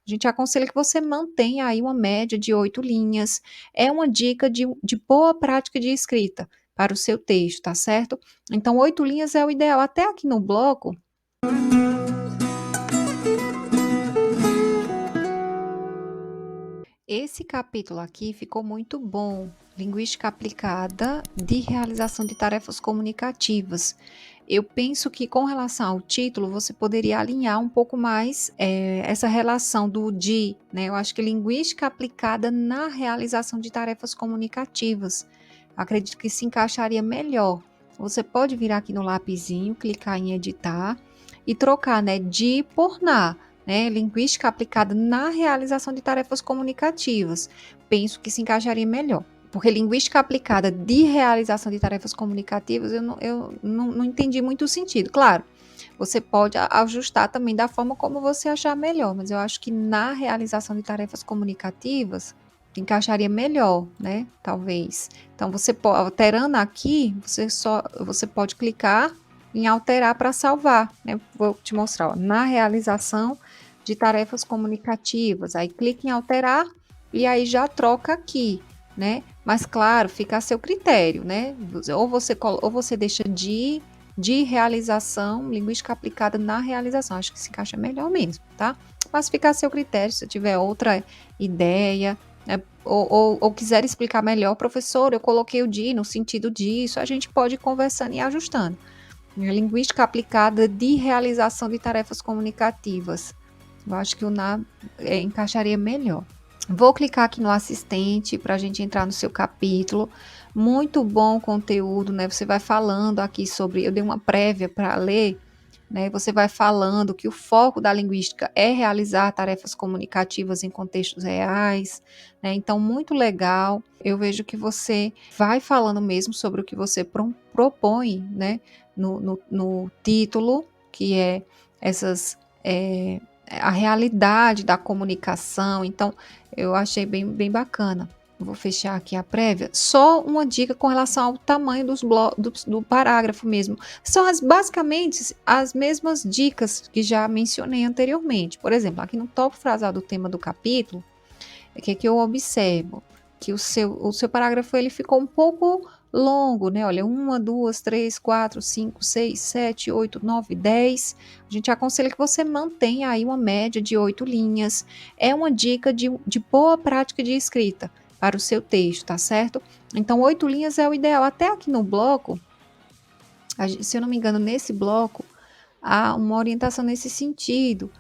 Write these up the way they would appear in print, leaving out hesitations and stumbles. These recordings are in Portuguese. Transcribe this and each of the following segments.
A gente aconselha que você mantenha aí uma média de 8 linhas. É uma dica de boa prática de escrita para o seu texto, tá certo? Então, 8 linhas é o ideal. Até aqui no bloco, esse capítulo aqui ficou muito bom. Linguística aplicada de realização de tarefas comunicativas. Eu penso que com relação ao título, você poderia alinhar um pouco mais essa relação do de, né? Eu acho que linguística aplicada na realização de tarefas comunicativas. Acredito que se encaixaria melhor. Você pode vir aqui no lapisinho, clicar em editar e trocar, né, de por na, né? Linguística aplicada na realização de tarefas comunicativas. Penso que se encaixaria melhor. Porque linguística aplicada de realização de tarefas comunicativas, eu não entendi muito o sentido. Claro, você pode ajustar também da forma como você achar melhor, mas eu acho que na realização de tarefas comunicativas encaixaria melhor, né? Talvez. Então, alterando aqui, você pode clicar em alterar para salvar, né? Vou te mostrar, ó, na realização de tarefas comunicativas. Aí clique em alterar e aí já troca aqui, né? Mas claro, fica a seu critério, né? Ou você deixa de realização, linguística aplicada na realização. Acho que se encaixa melhor mesmo, tá? Mas fica a seu critério, se tiver outra ideia, né? Ou quiser explicar melhor, professor, eu coloquei o de no sentido disso, a gente pode ir conversando e ajustando. Linguística aplicada de realização de tarefas comunicativas. Eu acho que o na encaixaria melhor. Vou clicar aqui no assistente para a gente entrar no seu capítulo. Muito bom conteúdo, né? Você vai falando aqui sobre. Eu dei uma prévia para ler, né? Você vai falando que o foco da linguística é realizar tarefas comunicativas em contextos reais, né? Então, muito legal. Eu vejo que você vai falando mesmo sobre o que você propõe, né? No título, que é essas. A realidade da comunicação. Então, eu achei bem bacana. Eu vou fechar aqui a prévia. Só uma dica com relação ao tamanho do parágrafo mesmo. São basicamente as mesmas dicas que já mencionei anteriormente. Por exemplo, aqui no tópico frasal do tema do capítulo, o que é que eu observo? Que o seu parágrafo ele ficou um pouco longo, né? Olha, 1, 2, 3, 4, 5, 6, 7, 8, 9, 10. A gente aconselha que você mantenha aí uma média de 8 linhas. É uma dica de boa prática de escrita para o seu texto, tá certo? Então, 8 linhas é o ideal. Até aqui no bloco, se eu não me engano, nesse bloco, há uma orientação nesse sentido.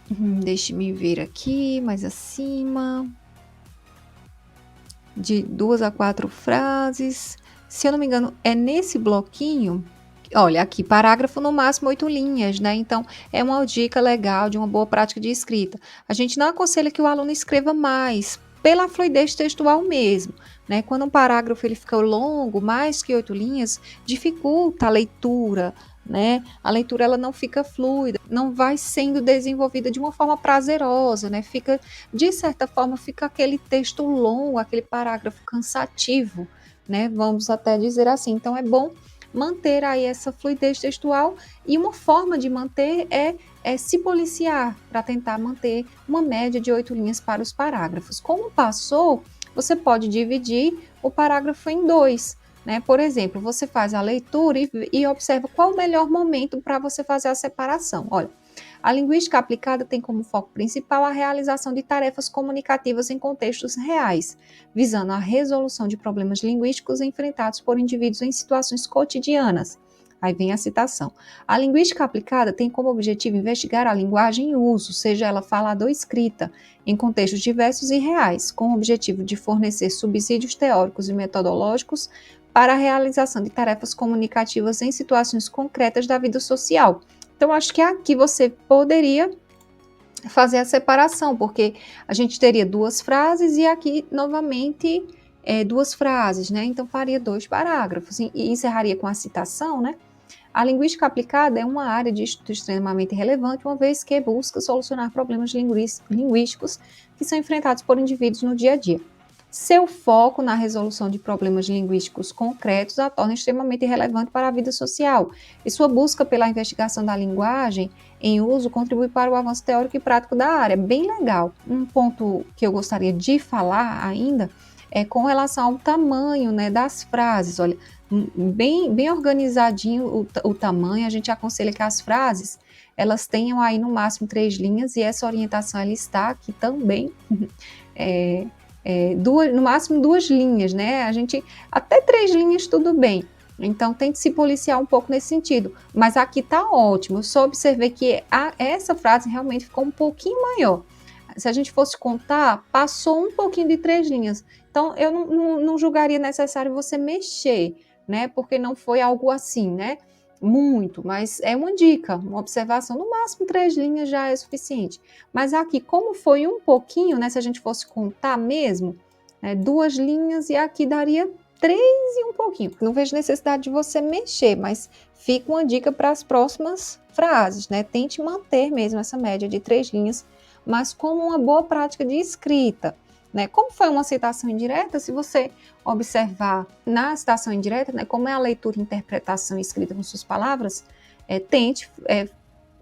Deixe-me ver aqui, mais acima. De 2 a 4 frases. Se eu não me engano, é nesse bloquinho. Olha, aqui, parágrafo no máximo 8 linhas, né? Então, é uma dica legal de uma boa prática de escrita. A gente não aconselha que o aluno escreva mais, pela fluidez textual mesmo, né? Quando um parágrafo ele fica longo, mais que 8 linhas, dificulta a leitura, né? A leitura ela não fica fluida, não vai sendo desenvolvida de uma forma prazerosa, né? Fica, de certa forma, fica aquele texto longo, aquele parágrafo cansativo, né? Vamos até dizer assim. Então, é bom manter aí essa fluidez textual e uma forma de manter é se policiar para tentar manter uma média de 8 linhas para os parágrafos. Como passou, você pode dividir o parágrafo em dois, né? Por exemplo, você faz a leitura e observa qual o melhor momento para você fazer a separação. Olha, a linguística aplicada tem como foco principal a realização de tarefas comunicativas em contextos reais, visando a resolução de problemas linguísticos enfrentados por indivíduos em situações cotidianas. Aí vem a citação. A linguística aplicada tem como objetivo investigar a linguagem em uso, seja ela falada ou escrita, em contextos diversos e reais, com o objetivo de fornecer subsídios teóricos e metodológicos para a realização de tarefas comunicativas em situações concretas da vida social. Então, acho que aqui você poderia fazer a separação, porque a gente teria 2 frases e aqui, novamente, 2 frases, né? Então, faria 2 parágrafos e encerraria com a citação, né? A linguística aplicada é uma área de estudo extremamente relevante, uma vez que busca solucionar problemas linguísticos que são enfrentados por indivíduos no dia a dia. seu foco na resolução de problemas linguísticos concretos a torna extremamente relevante para a vida social, e sua busca pela investigação da linguagem em uso contribui para o avanço teórico e prático da área. Bem legal. Um ponto que eu gostaria de falar ainda é com relação ao tamanho, né, das frases. Olha, bem organizadinho o tamanho, a gente aconselha que as frases elas tenham aí no máximo 3 linhas, e essa orientação ela está aqui também. é, no máximo 2 linhas, né? A gente, até 3 linhas tudo bem. Então tem que se policiar um pouco nesse sentido. Mas aqui tá ótimo. Eu só observei que essa frase realmente ficou um pouquinho maior. Se a gente fosse contar, passou um pouquinho de 3 linhas. Então eu não julgaria necessário você mexer, né? Porque não foi algo assim, né? Muito, mas é uma dica, uma observação, no máximo 3 linhas já é suficiente. Mas aqui, como foi um pouquinho, né, se a gente fosse contar mesmo, 2 linhas, e aqui daria 3 e um pouquinho. Não vejo necessidade de você mexer, mas fica uma dica para as próximas frases, né? Tente manter mesmo essa média de 3 linhas, mas como uma boa prática de escrita. Né? Como foi uma citação indireta, se você observar na citação indireta, né, como é a leitura, interpretação e escrita com suas palavras, tente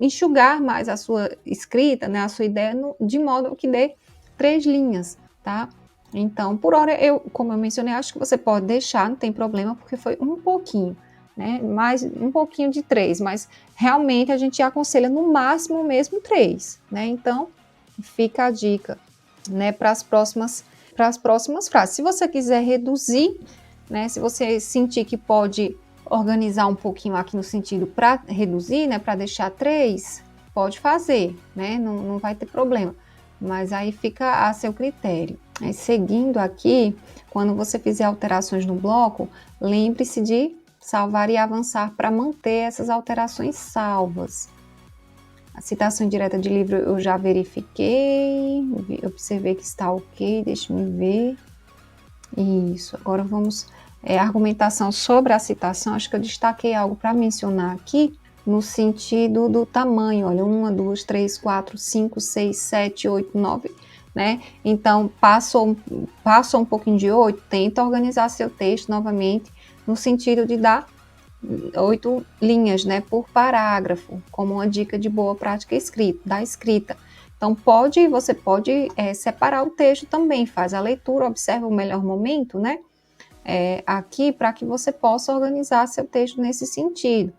enxugar mais a sua escrita, né, a sua ideia, de modo que dê 3 linhas, tá? Então, por hora, como eu mencionei, acho que você pode deixar, não tem problema, porque foi um pouquinho, né? Mais um pouquinho de 3, mas realmente a gente aconselha no máximo mesmo 3, né? Então, fica a dica, né, para as próximas frases. Se você quiser reduzir, né, se você sentir que pode organizar um pouquinho aqui no sentido para reduzir, né, para deixar 3, pode fazer, né, não vai ter problema, mas aí fica a seu critério. Aí, seguindo aqui, quando você fizer alterações no bloco, lembre-se de salvar e avançar para manter essas alterações salvas. A citação direta de livro eu já verifiquei, observei que está ok, deixa-me ver. Isso, agora vamos... argumentação sobre a citação, acho que eu destaquei algo para mencionar aqui, no sentido do tamanho, olha, 1, 2, 3, 4, 5, 6, 7, 8, 9, né? Então, passou um pouquinho de 8, tenta organizar seu texto novamente, no sentido de dar 8 linhas, né, por parágrafo, como uma dica de boa prática da escrita. Então, você pode separar o texto também, faz a leitura, observa o melhor momento, né, aqui, para que você possa organizar seu texto nesse sentido.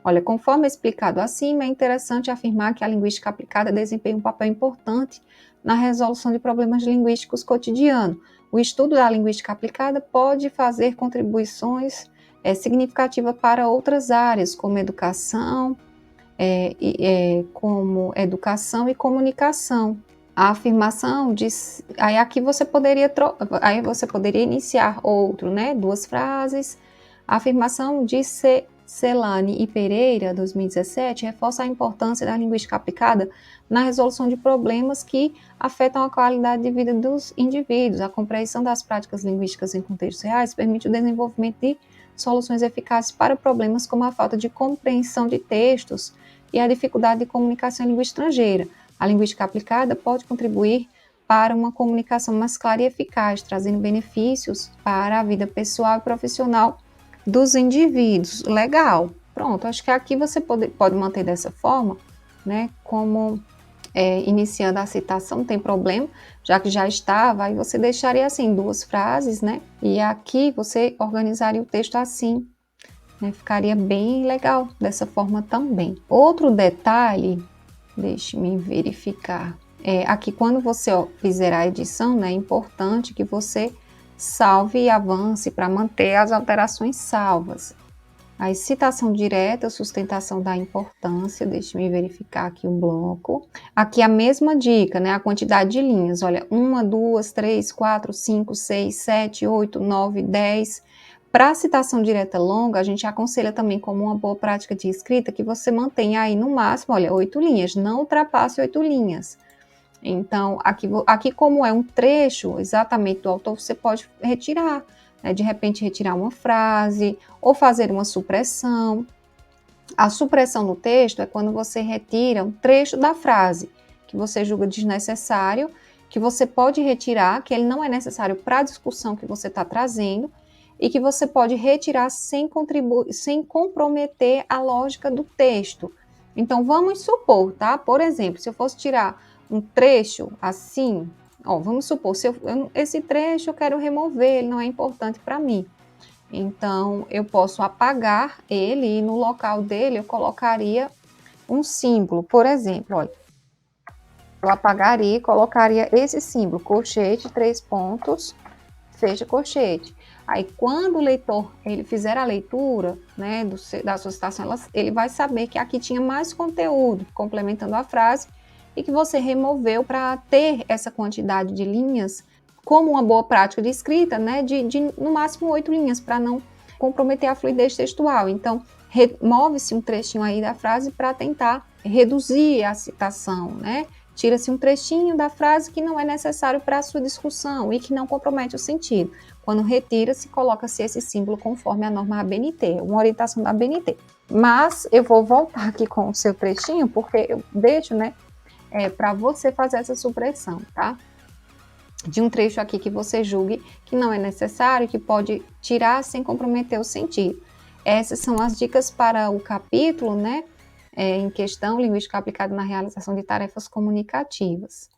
Olha, conforme explicado acima, é interessante afirmar que a linguística aplicada desempenha um papel importante na resolução de problemas linguísticos cotidianos. O estudo da linguística aplicada pode fazer contribuições significativas para outras áreas, como educação e comunicação. A afirmação diz, aí você poderia iniciar outro, né? 2 frases. A afirmação de Celani e Pereira, 2017, reforça a importância da linguística aplicada na resolução de problemas que afetam a qualidade de vida dos indivíduos. A compreensão das práticas linguísticas em contextos reais permite o desenvolvimento de soluções eficazes para problemas como a falta de compreensão de textos e a dificuldade de comunicação em língua estrangeira. A linguística aplicada pode contribuir para uma comunicação mais clara e eficaz, trazendo benefícios para a vida pessoal e profissional dos indivíduos. Legal. Pronto, acho que aqui você pode manter dessa forma, né, como iniciando a citação, não tem problema, já que já estava, aí você deixaria assim, 2 frases, né, e aqui você organizaria o texto assim, né, ficaria bem legal dessa forma também. Outro detalhe, deixe-me verificar, aqui quando você fizer a edição, né, é importante que você salve e avance para manter as alterações salvas. A citação direta, sustentação da importância, deixe-me verificar aqui o bloco. Aqui a mesma dica, né? A quantidade de linhas, olha, 1, 2, 3, 4, 5, 6, 7, 8, 9, 10. Para a citação direta longa, a gente aconselha também como uma boa prática de escrita que você mantenha aí no máximo, olha, 8 linhas, não ultrapasse 8 linhas. Então, aqui como é um trecho exatamente do autor, você pode retirar, né? De repente retirar uma frase ou fazer uma supressão. A supressão no texto é quando você retira um trecho da frase que você julga desnecessário que você pode retirar, que ele não é necessário para a discussão que você está trazendo, e que você pode retirar sem comprometer a lógica do texto. Então, vamos supor, tá? Por exemplo, se eu fosse tirar um trecho assim, ó, vamos supor, esse trecho eu quero remover, ele não é importante para mim. Então, eu posso apagar ele e no local dele eu colocaria um símbolo. Por exemplo, olha, eu apagaria e colocaria esse símbolo, colchete, 3 pontos, fecha colchete. Aí, quando o leitor ele fizer a leitura, né, da sua citação, ele vai saber que aqui tinha mais conteúdo, complementando a frase, e que você removeu para ter essa quantidade de linhas, como uma boa prática de escrita, né, de no máximo 8 linhas, para não comprometer a fluidez textual. Então, remove-se um trechinho aí da frase para tentar reduzir a citação, né? Tira-se um trechinho da frase que não é necessário para a sua discussão e que não compromete o sentido. Quando retira-se, coloca-se esse símbolo conforme a norma ABNT, uma orientação da ABNT. Mas eu vou voltar aqui com o seu trechinho, porque eu deixo, né, para você fazer essa supressão, tá? De um trecho aqui que você julgue que não é necessário, que pode tirar sem comprometer o sentido. Essas são as dicas para o capítulo, né, em questão, linguística aplicada na realização de tarefas comunicativas.